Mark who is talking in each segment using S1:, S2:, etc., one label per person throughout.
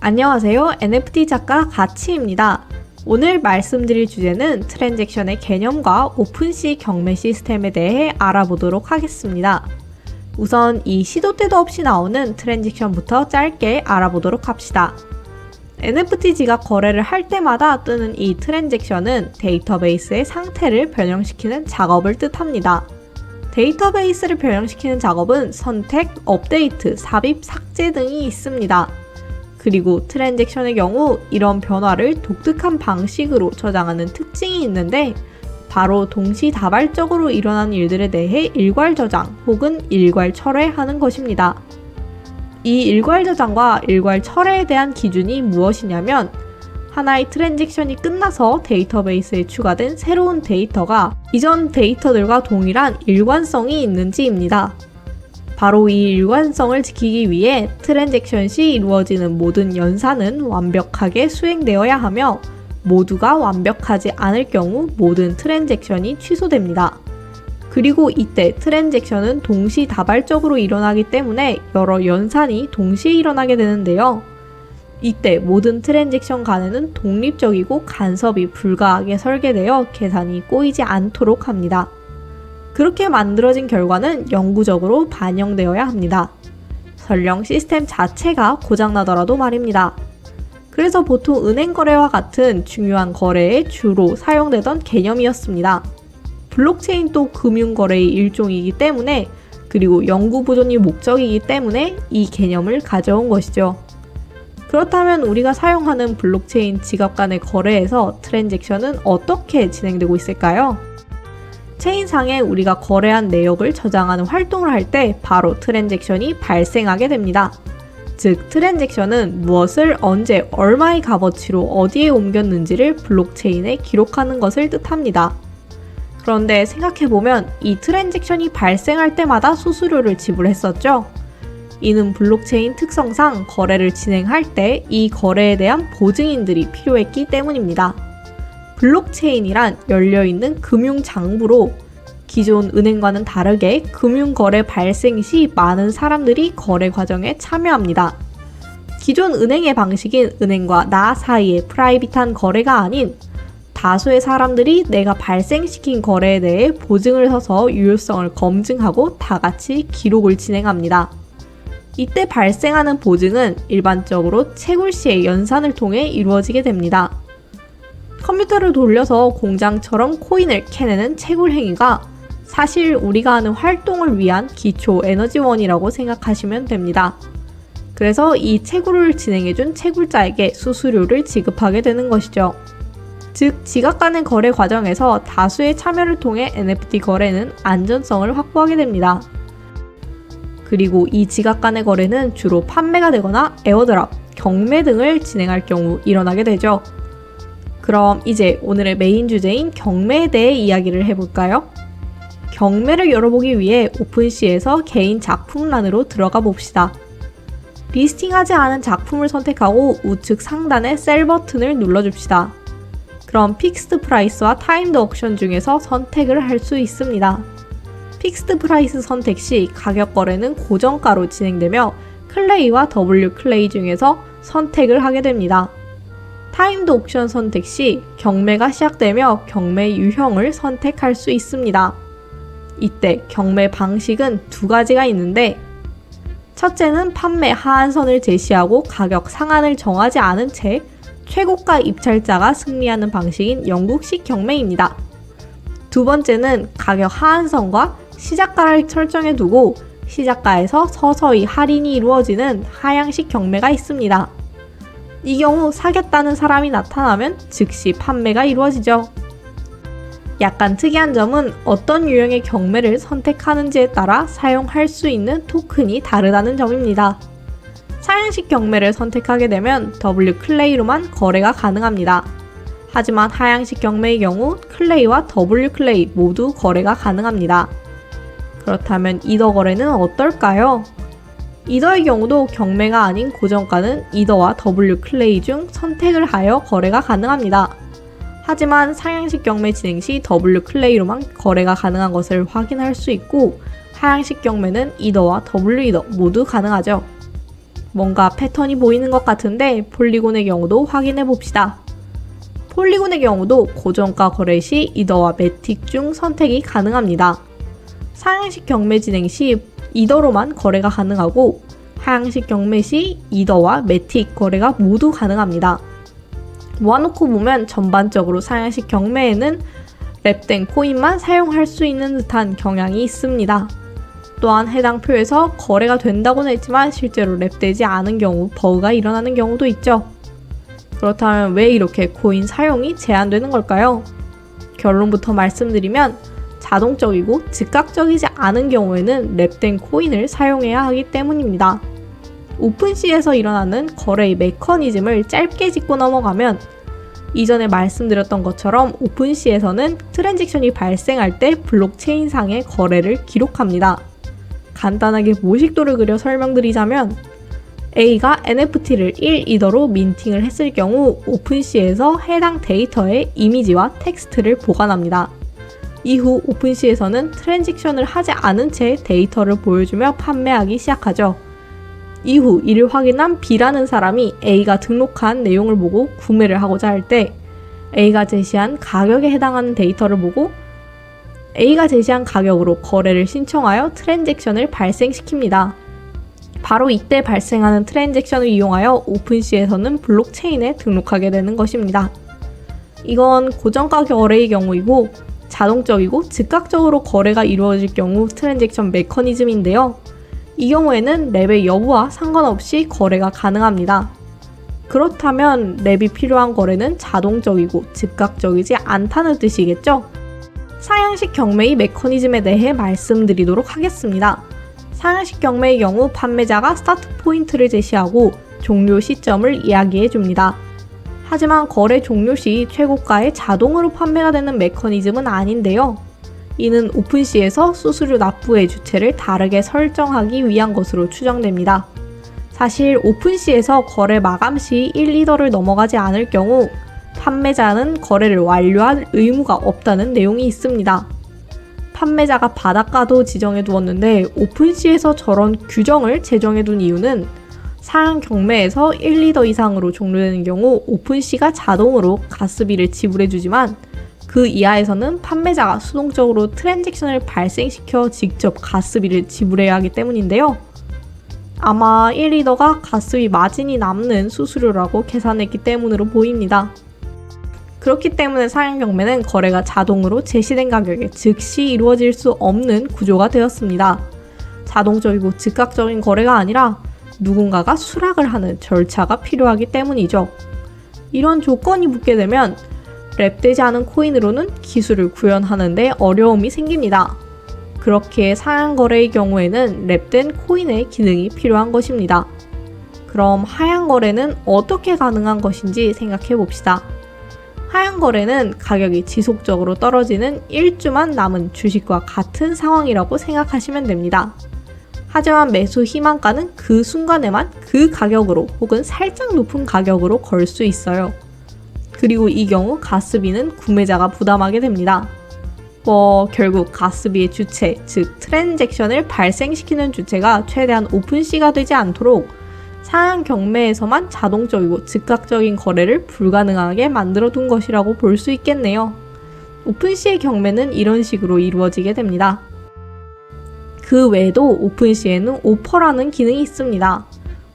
S1: 안녕하세요. NFT 작가 가치입니다. 오늘 말씀드릴 주제는 트랜잭션의 개념과 오픈시 경매 시스템에 대해 알아보도록 하겠습니다. 우선 이 시도 때도 없이 나오는 트랜잭션부터 짧게 알아보도록 합시다. NFT 지갑 거래를 할 때마다 뜨는 이 트랜잭션은 데이터베이스의 상태를 변형시키는 작업을 뜻합니다. 데이터베이스를 변형시키는 작업은 선택, 업데이트, 삽입, 삭제 등이 있습니다. 그리고 트랜잭션의 경우 이런 변화를 독특한 방식으로 저장하는 특징이 있는데 바로 동시다발적으로 일어난 일들에 대해 일괄 저장 혹은 일괄 철회하는 것입니다. 이 일괄 저장과 일괄 철회에 대한 기준이 무엇이냐면 하나의 트랜잭션이 끝나서 데이터베이스에 추가된 새로운 데이터가 이전 데이터들과 동일한 일관성이 있는지입니다. 바로 이 일관성을 지키기 위해 트랜잭션 시 이루어지는 모든 연산은 완벽하게 수행되어야 하며 모두가 완벽하지 않을 경우 모든 트랜잭션이 취소됩니다. 그리고 이때 트랜잭션은 동시다발적으로 일어나기 때문에 여러 연산이 동시에 일어나게 되는데요. 이때 모든 트랜잭션 간에는 독립적이고 간섭이 불가하게 설계되어 계산이 꼬이지 않도록 합니다. 그렇게 만들어진 결과는 영구적으로 반영되어야 합니다. 설령 시스템 자체가 고장나더라도 말입니다. 그래서 보통 은행 거래와 같은 중요한 거래에 주로 사용되던 개념이었습니다. 블록체인도 금융 거래의 일종이기 때문에 그리고 영구 보존이 목적이기 때문에 이 개념을 가져온 것이죠. 그렇다면 우리가 사용하는 블록체인 지갑 간의 거래에서 트랜잭션은 어떻게 진행되고 있을까요? 체인상에 우리가 거래한 내역을 저장하는 활동을 할 때 바로 트랜잭션이 발생하게 됩니다. 즉, 트랜잭션은 무엇을 언제 얼마의 값어치로 어디에 옮겼는지를 블록체인에 기록하는 것을 뜻합니다. 그런데 생각해보면 이 트랜잭션이 발생할 때마다 수수료를 지불했었죠? 이는 블록체인 특성상 거래를 진행할 때 이 거래에 대한 보증인들이 필요했기 때문입니다. 블록체인이란 열려있는 금융장부로 기존 은행과는 다르게 금융거래 발생 시 많은 사람들이 거래 과정에 참여합니다. 기존 은행의 방식인 은행과 나 사이의 프라이빗한 거래가 아닌 다수의 사람들이 내가 발생시킨 거래에 대해 보증을 서서 유효성을 검증하고 다 같이 기록을 진행합니다. 이때 발생하는 보증은 일반적으로 채굴 시의 연산을 통해 이루어지게 됩니다. 컴퓨터를 돌려서 공장처럼 코인을 캐내는 채굴 행위가 사실 우리가 하는 활동을 위한 기초 에너지원이라고 생각하시면 됩니다. 그래서 이 채굴을 진행해준 채굴자에게 수수료를 지급하게 되는 것이죠. 즉, 지갑 간의 거래 과정에서 다수의 참여를 통해 NFT 거래는 안전성을 확보하게 됩니다. 그리고 이 지갑 간의 거래는 주로 판매가 되거나 에어드랍, 경매 등을 진행할 경우 일어나게 되죠. 그럼 이제 오늘의 메인 주제인 경매에 대해 이야기를 해볼까요? 경매를 열어보기 위해 오픈시에서 개인 작품란으로 들어가 봅시다. 리스팅하지 않은 작품을 선택하고 우측 상단의 셀 버튼을 눌러줍시다. 그럼 픽스드 프라이스와 타임드 옥션 중에서 선택을 할 수 있습니다. 픽스드 프라이스 선택 시 가격 거래는 고정가로 진행되며 클레이와 W 클레이 중에서 선택을 하게 됩니다. 타임드 옥션 선택 시 경매가 시작되며 경매 유형을 선택할 수 있습니다. 이때 경매 방식은 두 가지가 있는데 첫째는 판매 하한선을 제시하고 가격 상한을 정하지 않은 채 최고가 입찰자가 승리하는 방식인 영국식 경매입니다. 두 번째는 가격 하한선과 시작가를 설정해 두고 시작가에서 서서히 할인이 이루어지는 하향식 경매가 있습니다. 이 경우 사겠다는 사람이 나타나면 즉시 판매가 이루어지죠. 약간 특이한 점은 어떤 유형의 경매를 선택하는지에 따라 사용할 수 있는 토큰이 다르다는 점입니다. 사양식 경매를 선택하게 되면 W 클레이로만 거래가 가능합니다. 하지만 하향식 경매의 경우 클레이와 W 클레이 모두 거래가 가능합니다. 그렇다면 이더 거래는 어떨까요? 이더의 경우도 경매가 아닌 고정가는 이더와 W 클레이 중 선택을 하여 거래가 가능합니다. 하지만 상향식 경매 진행 시 W 클레이로만 거래가 가능한 것을 확인할 수 있고 하향식 경매는 이더와 W 이더 모두 가능하죠. 뭔가 패턴이 보이는 것 같은데 폴리곤의 경우도 확인해 봅시다. 폴리곤의 경우도 고정가 거래 시 이더와 매틱 중 선택이 가능합니다. 상향식 경매 진행 시 이더로만 거래가 가능하고 하향식 경매 시 이더와 매틱 거래가 모두 가능합니다. 모아놓고 보면 전반적으로 상향식 경매에는 랩된 코인만 사용할 수 있는 듯한 경향이 있습니다. 또한 해당 표에서 거래가 된다고는 했지만 실제로 랩되지 않은 경우 버그가 일어나는 경우도 있죠. 그렇다면 왜 이렇게 코인 사용이 제한되는 걸까요? 결론부터 말씀드리면 자동적이고 즉각적이지 않은 경우에는 랩된 코인을 사용해야 하기 때문입니다. 오픈시에서 일어나는 거래의 메커니즘을 짧게 짚고 넘어가면 이전에 말씀드렸던 것처럼 오픈시에서는 트랜잭션이 발생할 때 블록체인상의 거래를 기록합니다. 간단하게 모식도를 그려 설명드리자면 A가 NFT를 1이더로 민팅을 했을 경우 오픈시에서 해당 데이터의 이미지와 텍스트를 보관합니다. 이후 오픈시에서는 트랜잭션을 하지 않은 채 데이터를 보여주며 판매하기 시작하죠. 이후 이를 확인한 B라는 사람이 A가 등록한 내용을 보고 구매를 하고자 할 때 A가 제시한 가격에 해당하는 데이터를 보고 A가 제시한 가격으로 거래를 신청하여 트랜잭션을 발생시킵니다. 바로 이때 발생하는 트랜잭션을 이용하여 오픈시에서는 블록체인에 등록하게 되는 것입니다. 이건 고정가 거래의 경우이고 자동적이고 즉각적으로 거래가 이루어질 경우 트랜잭션 메커니즘인데요. 이 경우에는 랩의 여부와 상관없이 거래가 가능합니다. 그렇다면 랩이 필요한 거래는 자동적이고 즉각적이지 않다는 뜻이겠죠? 상향식 경매의 메커니즘에 대해 말씀드리도록 하겠습니다. 상향식 경매의 경우 판매자가 스타트 포인트를 제시하고 종료 시점을 이야기해 줍니다. 하지만 거래 종료 시 최고가에 자동으로 판매가 되는 메커니즘은 아닌데요. 이는 오픈시에서 수수료 납부의 주체를 다르게 설정하기 위한 것으로 추정됩니다. 사실 오픈시에서 거래 마감 시 1이더를 넘어가지 않을 경우 판매자는 거래를 완료할 의무가 없다는 내용이 있습니다. 판매자가 바닷가도 지정해 두었는데 오픈시에서 저런 규정을 제정해 둔 이유는 상향 경매에서 1리더 이상으로 종료되는 경우 오픈시가 자동으로 가스비를 지불해 주지만 그 이하에서는 판매자가 수동적으로 트랜잭션을 발생시켜 직접 가스비를 지불해야 하기 때문인데요. 아마 1리더가 가스비 마진이 남는 수수료라고 계산했기 때문으로 보입니다. 그렇기 때문에 상향 경매는 거래가 자동으로 제시된 가격에 즉시 이루어질 수 없는 구조가 되었습니다. 자동적이고 즉각적인 거래가 아니라 누군가가 수락을 하는 절차가 필요하기 때문이죠. 이런 조건이 붙게 되면 랩되지 않은 코인으로는 기술을 구현하는 데 어려움이 생깁니다. 그렇게 상향 거래의 경우에는 랩된 코인의 기능이 필요한 것입니다. 그럼 하향 거래는 어떻게 가능한 것인지 생각해 봅시다. 하향 거래는 가격이 지속적으로 떨어지는 1주만 남은 주식과 같은 상황이라고 생각하시면 됩니다. 하지만 매수 희망가는 그 순간에만 그 가격으로 혹은 살짝 높은 가격으로 걸 수 있어요. 그리고 이 경우 가스비는 구매자가 부담하게 됩니다. 결국 가스비의 주체, 즉 트랜잭션을 발생시키는 주체가 최대한 오픈시가 되지 않도록 상향 경매에서만 자동적이고 즉각적인 거래를 불가능하게 만들어 둔 것이라고 볼 수 있겠네요. 오픈시의 경매는 이런 식으로 이루어지게 됩니다. 그 외에도 오픈시에는 오퍼라는 기능이 있습니다.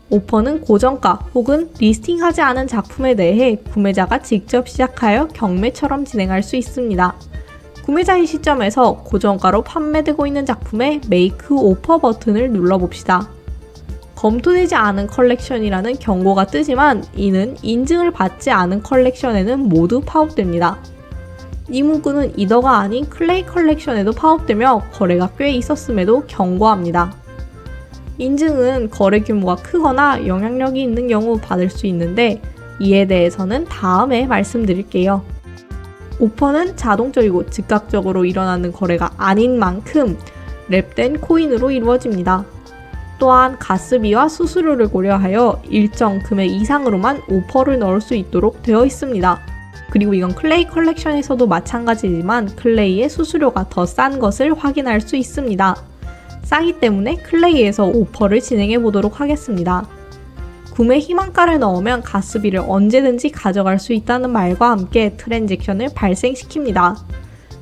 S1: 오퍼는 고정가 혹은 리스팅하지 않은 작품에 대해 구매자가 직접 시작하여 경매처럼 진행할 수 있습니다. 구매자의 시점에서 고정가로 판매되고 있는 작품의 메이크 오퍼 버튼을 눌러봅시다. 검토되지 않은 컬렉션이라는 경고가 뜨지만 이는 인증을 받지 않은 컬렉션에는 모두 파업됩니다. 이 문구는 이더가 아닌 클레이 컬렉션에도 파업되며 거래가 꽤 있었음에도 경고합니다. 인증은 거래 규모가 크거나 영향력이 있는 경우 받을 수 있는데 이에 대해서는 다음에 말씀드릴게요. 오퍼는 자동적이고 즉각적으로 일어나는 거래가 아닌 만큼 랩된 코인으로 이루어집니다. 또한 가스비와 수수료를 고려하여 일정 금액 이상으로만 오퍼를 넣을 수 있도록 되어 있습니다. 그리고 이건 클레이 컬렉션에서도 마찬가지지만 클레이의 수수료가 더 싼 것을 확인할 수 있습니다. 싸기 때문에 클레이에서 오퍼를 진행해 보도록 하겠습니다. 구매 희망가를 넣으면 가스비를 언제든지 가져갈 수 있다는 말과 함께 트랜잭션을 발생시킵니다.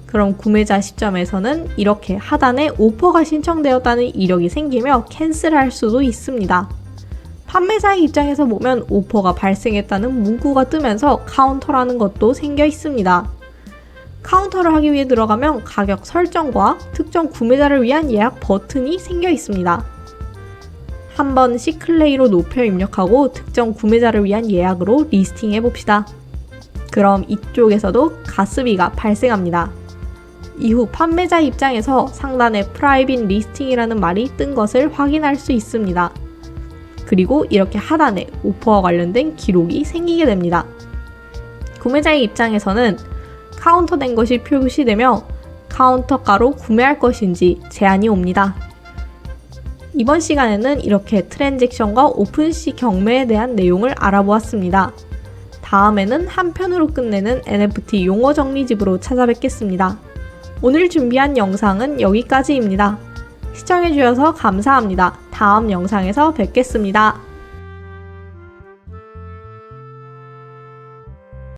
S1: 그럼 구매자 시점에서는 이렇게 하단에 오퍼가 신청되었다는 이력이 생기며 캔슬할 수도 있습니다. 판매자의 입장에서 보면 오퍼가 발생했다는 문구가 뜨면서 카운터라는 것도 생겨 있습니다. 카운터를 하기 위해 들어가면 가격 설정과 특정 구매자를 위한 예약 버튼이 생겨 있습니다. 한번 C클레이로 높여 입력하고 특정 구매자를 위한 예약으로 리스팅 해봅시다. 그럼 이쪽에서도 가스비가 발생합니다. 이후 판매자 입장에서 상단에 프라이빗 리스팅이라는 말이 뜬 것을 확인할 수 있습니다. 그리고 이렇게 하단에 오퍼와 관련된 기록이 생기게 됩니다. 구매자의 입장에서는 카운터된 것이 표시되며 카운터가로 구매할 것인지 제안이 옵니다. 이번 시간에는 이렇게 트랜잭션과 오픈시 경매에 대한 내용을 알아보았습니다. 다음에는 한 편으로 끝내는 NFT 용어 정리집으로 찾아뵙겠습니다. 오늘 준비한 영상은 여기까지입니다. 시청해주셔서 감사합니다. 다음 영상에서 뵙겠습니다.